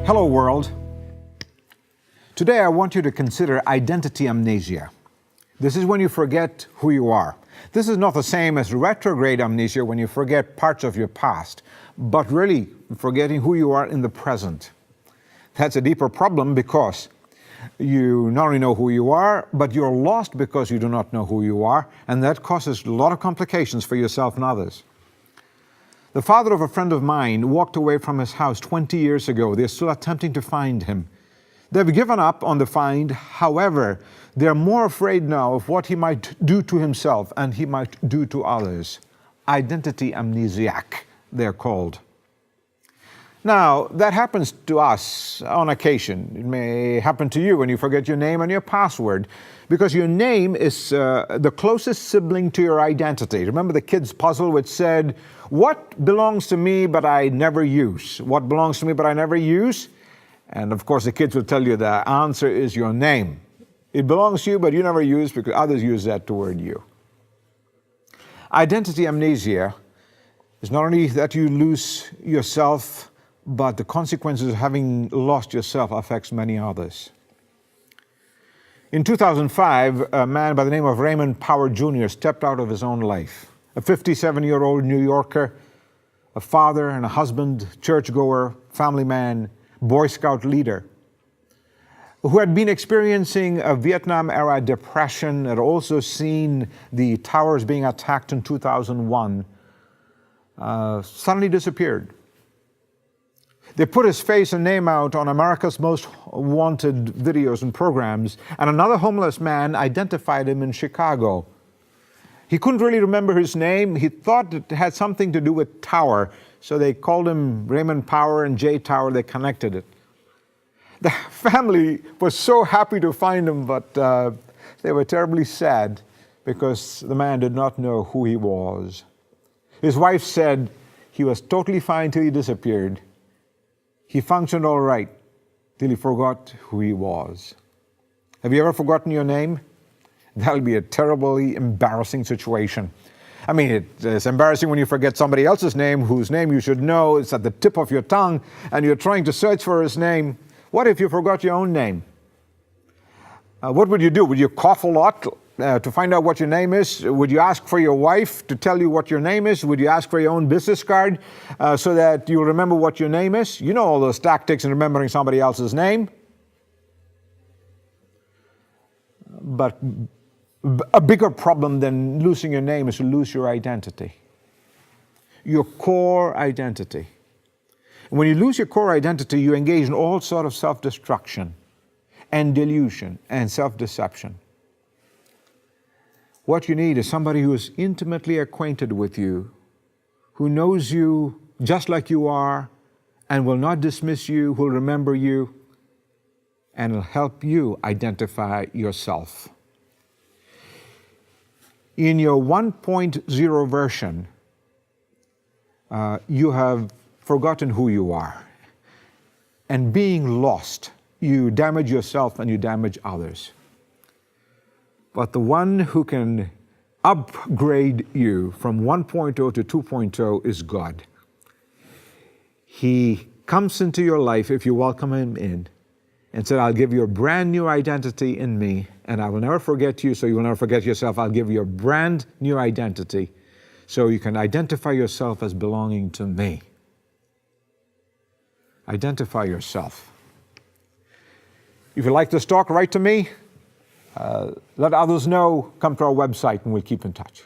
Hello world. Today I want you to consider identity amnesia. This is when you forget who you are. This is not the same as retrograde amnesia when you forget parts of your past, but really forgetting who you are in the present. That's a deeper problem because you not only know who you are, but you're lost because you do not know who you are, and that causes a lot of complications for yourself and others. The father of a friend of mine walked away from his house 20 years ago. They're still attempting to find him. They've given up on the find. However, they're more afraid now of what he might do to himself and he might do to others. Identity amnesiac, they're called. Now, that happens to us on occasion. It may happen to you when you forget your name and your password, because your name is the closest sibling to your identity. Remember the kid's puzzle which said, what belongs to me but I never use? What belongs to me but I never use? And of course the kids will tell you the answer is your name. It belongs to you but you never use because others use that toward you. Identity amnesia is not only that you lose yourself, but the consequences of having lost yourself affects many others. In 2005, a man by the name of Raymond Power Jr. stepped out of his own life. A 57-year-old New Yorker, a father and a husband, churchgoer, family man, Boy Scout leader, who had been experiencing a Vietnam-era depression, had also seen the towers being attacked in 2001, suddenly disappeared. They put his face and name out on America's Most Wanted videos and programs, and another homeless man identified him in Chicago. He couldn't really remember his name. He thought it had something to do with Tower, so they called him Raymond Power and J Tower. They connected it. The family was so happy to find him, but they were terribly sad because the man did not know who he was. His wife said he was totally fine till he disappeared. He functioned all right till he forgot who he was. Have you ever forgotten your name? That'll be a terribly embarrassing situation. I mean, it's embarrassing when you forget somebody else's name, whose name you should know. It's at the tip of your tongue, and you're trying to search for his name. What if you forgot your own name? What would you do? Would you cough a lot to find out what your name is? Would you ask for your wife to tell you what your name is? Would you ask for your own business card so that you'll remember what your name is? You know all those tactics in remembering somebody else's name. But a bigger problem than losing your name is to lose your identity. Your core identity. And when you lose your core identity, you engage in all sort of self-destruction and delusion and self-deception. What you need is somebody who is intimately acquainted with you, who knows you just like you are, and will not dismiss you, will remember you, and will help you identify yourself. In your 1.0 version, you have forgotten who you are. And being lost, you damage yourself and you damage others. But the one who can upgrade you from 1.0 to 2.0 is God. He comes into your life if you welcome him in and said, I'll give you a brand new identity in me, and I will never forget you, so you will never forget yourself. I'll give you a brand new identity so you can identify yourself as belonging to me. Identify yourself. If you like this talk, write to me. Let others know. Come to our website and we'll keep in touch.